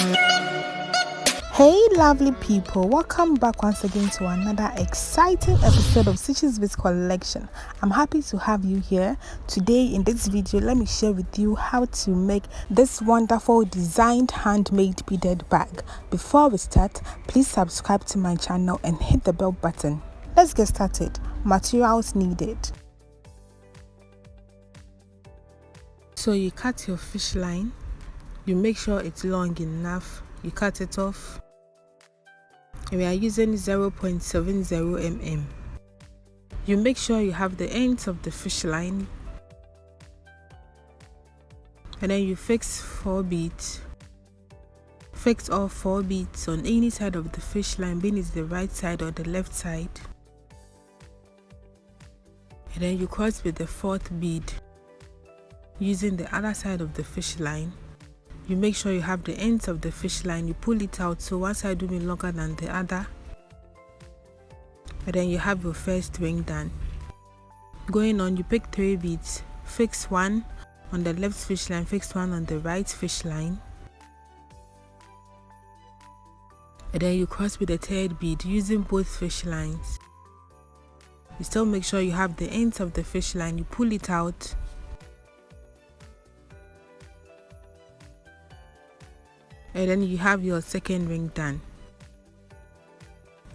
Hey lovely people, welcome back once again to another exciting episode of Stitches Biz Collection. I'm happy to have you here. Today in this video, let me share with you how to make this wonderful designed handmade beaded bag. Before we start, please subscribe to my channel and hit the bell button. Let's get started. Materials needed. So you cut your fish line, you make sure it's long enough, you cut it off. We are using 0.70 mm. You make sure you have the ends of the fish line, and then you fix 4 beads. Fix all 4 beads on any side of the fish line, being it the right side or the left side. And then you cross with the 4th bead using the other side of the fish line. You make sure you have the ends of the fish line, you pull it out so one side will be longer than the other, and then you have your first ring done. Going on, you pick 3 beads, fix 1 on the left fish line, fix 1 on the right fish line, and then you cross with the 3rd bead using both fish lines. You still make sure you have the ends of the fish line, you pull it out, and then you have your 2nd ring done.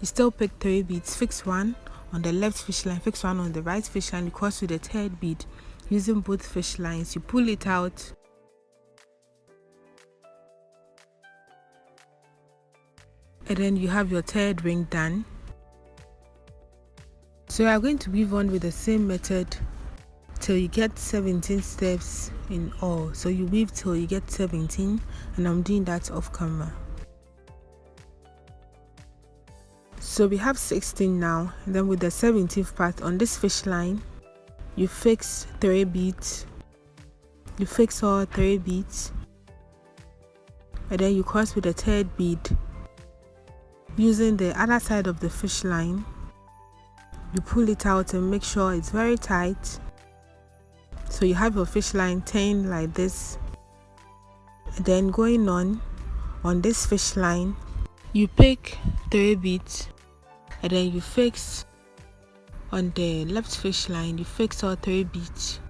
You still pick 3 beads, fix 1 on the left fish line, fix 1 on the right fish line, you cross with the 3rd bead using both fish lines, you pull it out, and then you have your 3rd ring done. So you are going to weave on with the same method till you get 17 steps in all. So you weave till you get 17, and I'm doing that off camera. So we have 16 now, and then with the 17th part on this fish line, you fix 3 beads. You fix all 3 beads, and then you cross with the 3rd bead using the other side of the fish line. You pull it out and make sure it's very tight. So you have your fish line turned like this, and then going on this fish line, you pick 3 beads, and then you fix on the left fish line, you fix all 3 beads,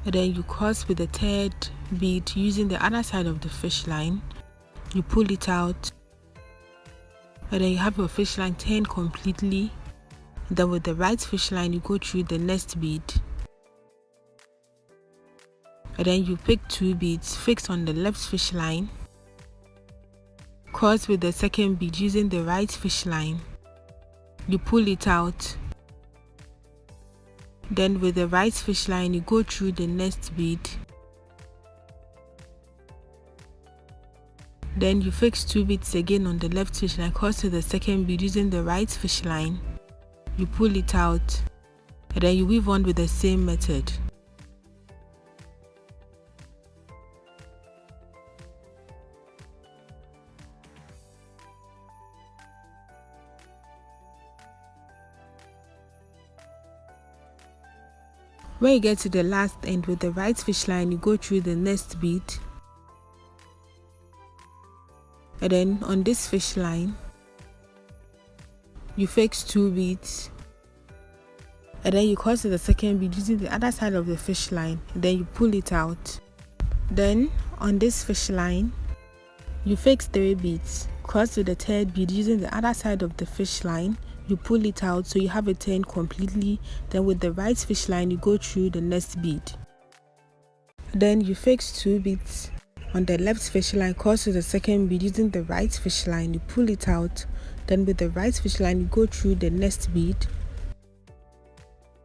and then you cross with the 3rd bead using the other side of the fish line. You pull it out, and then you have your fish line turned completely. And then with the right fish line, you go through the next bead, and then you pick 2 beads, fix on the left fish line, cross with the 2nd bead using the right fish line, you pull it out, then with the right fish line you go through the next bead, then you fix 2 beads again on the left fish line, cross with the 2nd bead using the right fish line, you pull it out, and then you weave on with the same method. When you get to the last end with the right fish line, you go through the next bead, and then on this fish line you fix 2 beads, and then you cross to the 2nd bead using the other side of the fish line, and then you pull it out. Then on this fish line you fix 3 beads, cross to the 3rd bead using the other side of the fish line, you pull it out so you have it turned completely. Then with the right fish line you go through the next bead, then you fix 2 beads on the left fish line, cross to the 2nd bead using the right fish line, you pull it out. Then with the right fish line you go through the next bead,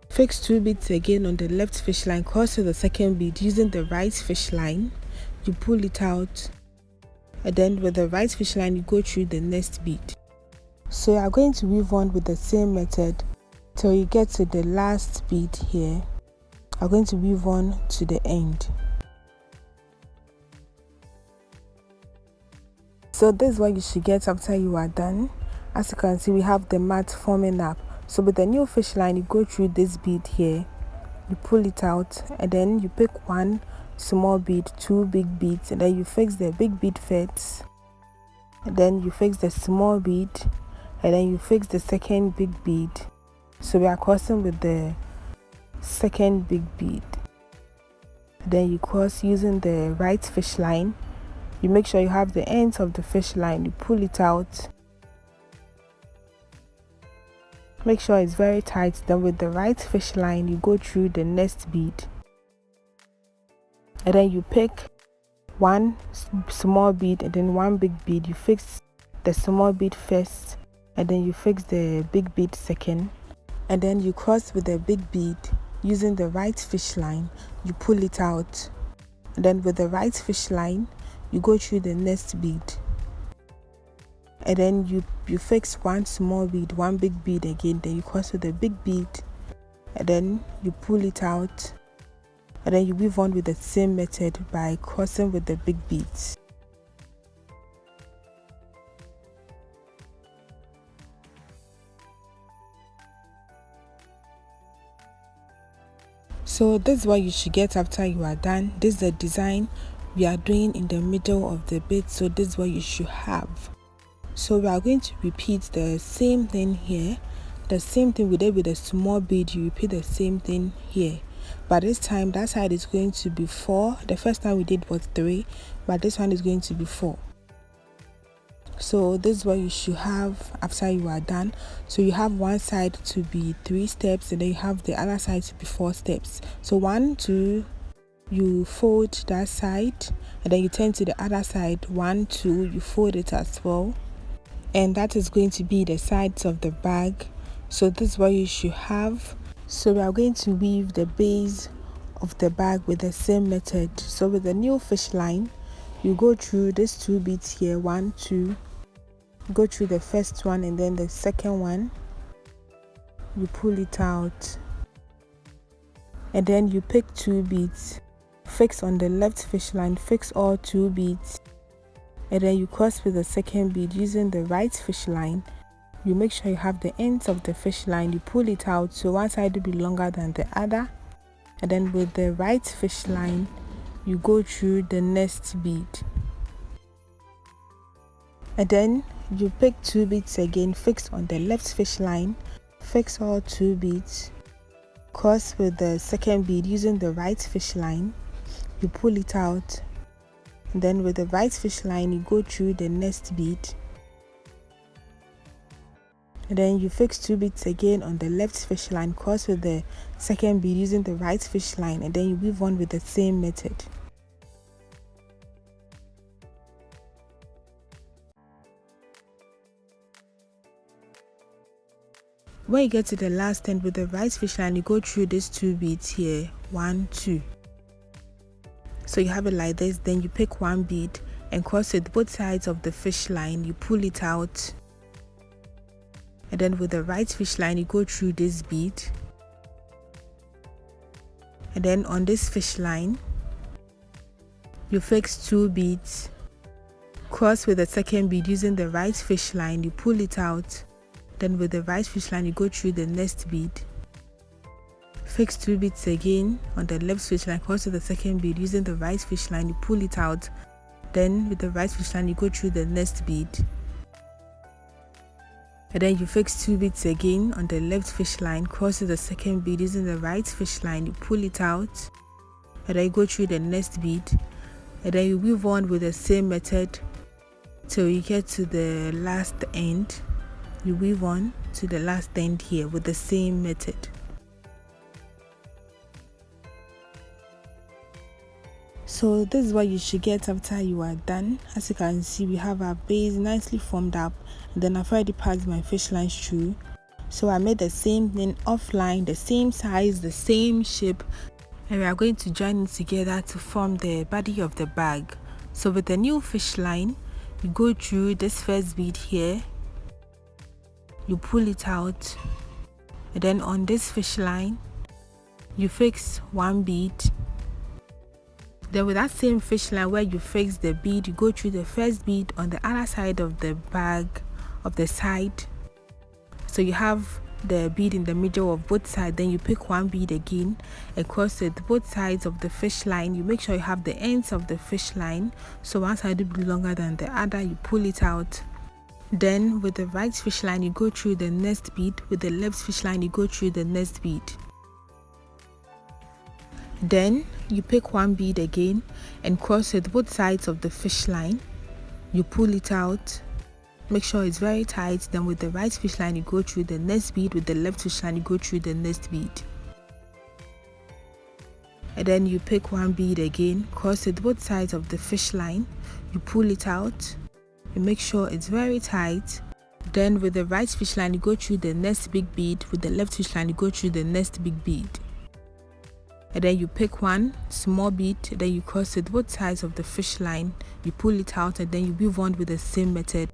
fix 2 beads again on the left fish line, cross to the 2nd bead using the right fish line, you pull it out, and then with the right fish line you go through the next bead. So you are going to weave on with the same method till you get to the last bead here. You are going to weave on to the end. So this is what you should get after you are done. As you can see, we have the mat forming up. So with the new fish line, you go through this bead here, you pull it out, and then you pick 1 small bead, 2 big beads, and then you fix the big bead first, and then you fix the small bead, and then you fix the second big bead. So we are crossing with the second big bead. Then you cross using the right fish line. You make sure you have the ends of the fish line, you pull it out. Make sure it's very tight. Then with the right fish line, you go through the next bead. And then you pick one small bead and then one big bead. You fix the small bead first, and then you fix the big bead second. And then you cross with the big bead using the right fish line. You pull it out. And then with the right fish line, you go through the next bead. And then you fix one small bead, one big bead again. Then you cross with the big bead, and then you pull it out. And then you weave on with the same method by crossing with the big beads. So this is what you should get after you are done. This is the design we are doing in the middle of the bead, so this is what you should have. So we are going to repeat the same thing here. The same thing we did with the small bead, you repeat the same thing here. But this time that side is going to be 4. The first time we did was 3, but this one is going to be 4. So this is what you should have after you are done. So you have one side to be 3 steps, and then you have the other side to be 4 steps. So 1, 2, you fold that side, and then you turn to the other side. 1, 2, you fold it as well, and that is going to be the sides of the bag. So this is what you should have. So we are going to weave the base of the bag with the same method. So with the new fish line, you go through these 2 beads here, 1, 2, go through the first one, and then the second one, you pull it out, and then you pick 2 beads, fix on the left fish line, fix all 2 beads, and then you cross with the second bead using the right fish line. You make sure you have the ends of the fish line, you pull it out so one side will be longer than the other, and then with the right fish line, you go through the next bead. And then you pick 2 beads again, fix on the left fish line, fix all 2 beads, cross with the second bead using the right fish line, you pull it out, and then with the right fish line, you go through the next bead. And then you fix 2 beads again on the left fish line, cross with the second bead using the right fish line, and then you weave on with the same method. When you get to the last end with the right fish line, you go through these 2 beads here, 1, 2. So you have it like this. Then you pick 1 bead and cross with both sides of the fish line, you pull it out, and then with the right fish line, you go through this bead, and then on this fish line, you fix 2 beads, cross with the second bead using the right fish line, you pull it out, then with the right fish line, you go through the next bead, fix 2 beads again on the left fish line, cross with the second bead using the right fish line, you pull it out, then with the right fish line, you go through the next bead, and then you fix 2 beads again on the left fish line, cross with the second bead using the right fish line, you pull it out, and then you go through the next bead, and then you weave on with the same method till you get to the last end. You weave on to the last end here with the same method. So this is what you should get after you are done. As you can see, we have our base nicely formed up, and then I've already packed my fish lines through. So I made the same thing offline, the same size, the same shape, and we are going to join it together to form the body of the bag. So with the new fish line, you go through this first bead here, you pull it out, and then on this fish line, you fix 1 bead. Then with that same fish line where you fix the bead, you go through the first bead on the other side of the bag, of the side. So you have the bead in the middle of both sides. Then you pick one bead again and cross it both sides of the fish line. You make sure you have the ends of the fish line, so one side will be longer than the other. You pull it out. Then with the right fish line you go through the next bead, with the left fish line you go through the next bead. Then you pick one bead again and cross it both sides of the fish line. You pull it out, make sure it's very tight. Then with the right fish line you go through the next bead, with the left fish line you go through the next bead. And then you pick one bead again, cross it both sides of the fish line. You pull it out, you make sure it's very tight. Then with the right fish line you go through the next big bead, with the left fish line you go through the next big bead. And then you pick one small bead, then you cross it both sides of the fish line. You pull it out and then you weave on with the same method.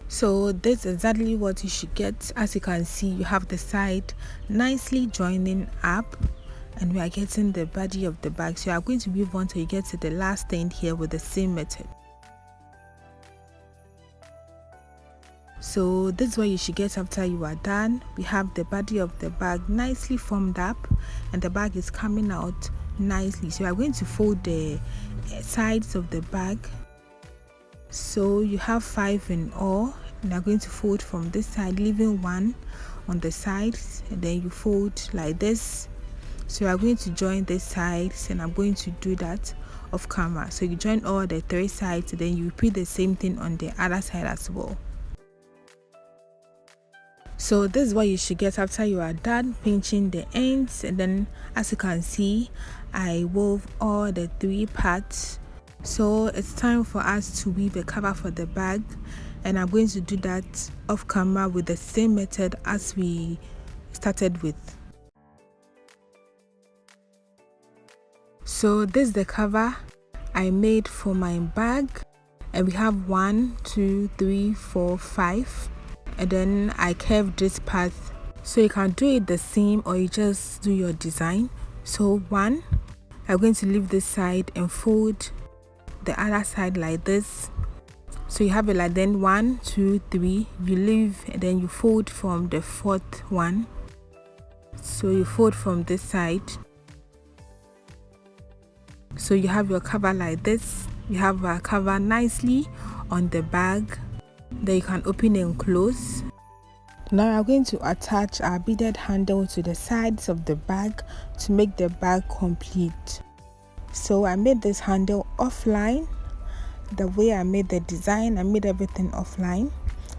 So this is exactly what you should get. As you can see, you have the side nicely joining up, and we are getting the body of the bag. So you are going to weave on till you get to the last end here with the same method. So this is what you should get after you are done. We have the body of the bag nicely formed up and the bag is coming out nicely. So you are going to fold the sides of the bag. So you have 5 in all, and you are going to fold from this side, leaving one on the sides, and then you fold like this. So you are going to join the sides, and I'm going to do that off camera. So you join all the 3 sides, then you repeat the same thing on the other side as well. So this is what you should get after you are done pinching the ends. And then as you can see, I wove all the 3 parts. So it's time for us to weave a cover for the bag, and I'm going to do that off camera with the same method as we started with. So this is the cover I made for my bag, and we have 1, 2, 3, 4, 5, and then I curved this part. So you can do it the same or you just do your design. So 1, I'm going to leave this side and fold the other side like this. So you have it like then 1, 2, 3, you leave and then you fold from the 4th one. So you fold from this side. So you have your cover like this. You have a cover nicely on the bag that you can open and close. Now I'm going to attach our beaded handle to the sides of the bag to make the bag complete. So I made this handle offline. The way I made the design, I made everything offline,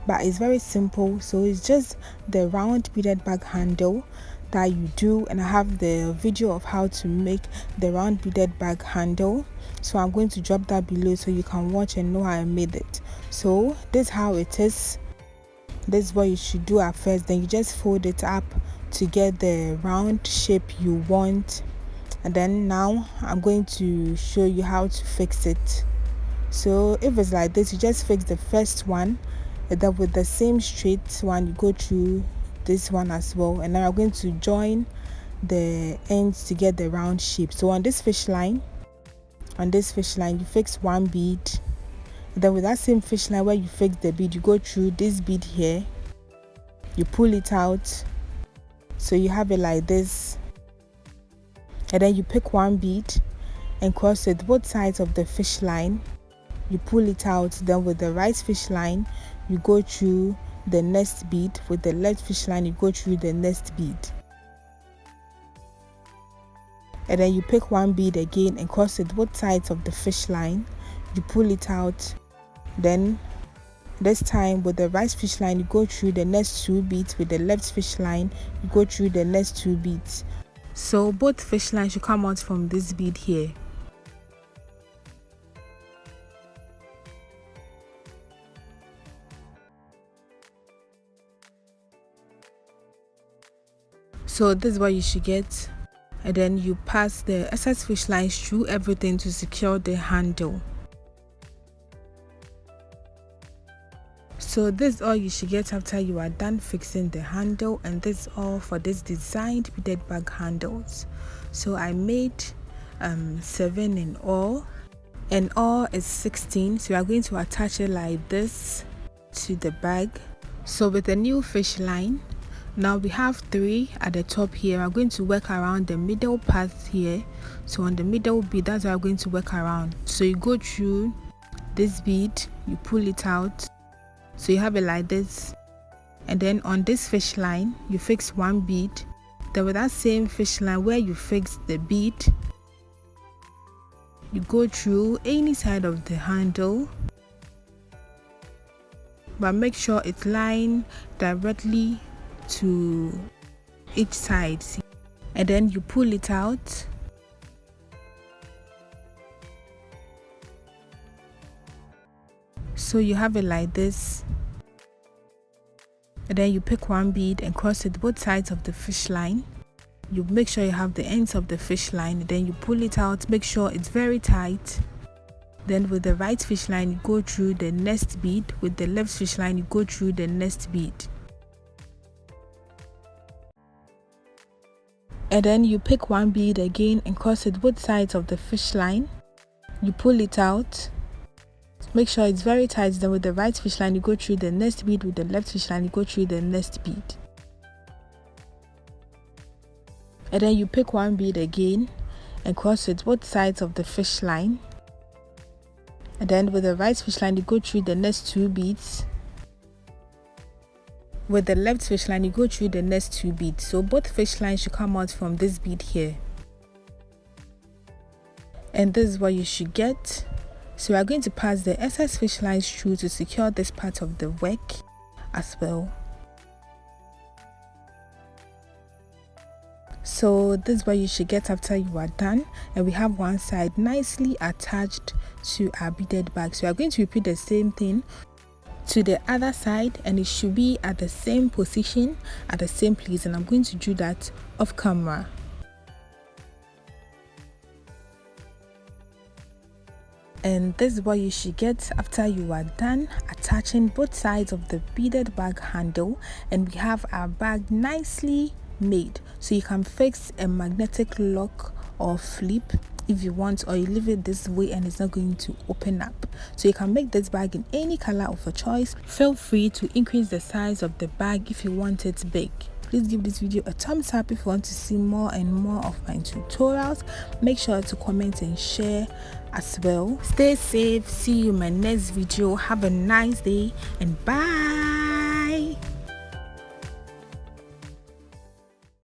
but it's very simple. So it's just the round beaded bag handle that you do, and I have the video of how to make the round beaded bag handle. So I'm going to drop that below so you can watch and know how I made it. So this is how it is. This is what you should do at first. Then you just fold it up to get the round shape you want. And then now I'm going to show you how to fix it. So if it's like this, you just fix the first one, and then with the same straight one you go through this one as well. And now I'm going to join the ends to get the round shape. So on this fish line you fix one bead, and then with that same fish line where you fix the bead, you go through this bead here, you pull it out, so you have it like this. And then you pick one bead and cross it both sides of the fish line. You pull it out. Then with the right fish line you go through the next bead, with the left fish line you go through the next bead. And then you pick one bead again and cross it both sides of the fish line. You pull it out. Then this time with the right fish line you go through the next 2 beads, with the left fish line you go through the next 2 beads. So both fish lines should come out from this bead here. So this is what you should get, and then you pass the excess fish lines through everything to secure the handle. So So this is all you should get after you are done fixing the handle, and this is all for this designed beaded bag handles. So I made 7 in all, and all is 16. So we are going to attach it like this to the bag. So with the new fish line, now we have 3 at the top here. I'm going to work around the middle part here. So on the middle bead, that's what I'm going to work around. So you go through this bead, you pull it out, so you have it like this, and then on this fish line you fix 1 bead. Then with that same fish line where you fix the bead, you go through any side of the handle, but make sure it's lying directly to each side, and then you pull it out. So you have it like this, and then you pick 1 bead and cross it both sides of the fish line. You make sure you have the ends of the fish line, and then you pull it out, make sure it's very tight. Then with the right fish line you go through the next bead, with the left fish line you go through the next bead, and then you pick 1 bead again and cross it both sides of the fish line. You pull it out, make sure it's very tight. Then with the right fish line you go through the next bead, with the left fish line you go through the next bead, and then you pick 1 bead again and cross it both sides of the fish line, and then with the right fish line you go through the next 2 beads. With the left fish line you go through the next 2 beads. So both fish lines should come out from this bead here, and this is what you should get. So we are going to pass the excess fish lines through to secure this part of the work as well. So this is what you should get after you are done, and we have one side nicely attached to our beaded bag. So we are going to repeat the same thing to the other side, and it should be at the same position, at the same place, and I'm going to do that off camera. And this is what you should get after you are done attaching both sides of the beaded bag handle, and we have our bag nicely made. So you can fix a magnetic lock or flip if you want, or you leave it this way and it's not going to open up. So you can make this bag in any color of your choice. Feel free to increase the size of the bag if you want it big. Please give this video a thumbs up if you want to see more and more of my tutorials. Make sure to comment and share as well. Stay safe. See you in my next video. Have a nice day and bye.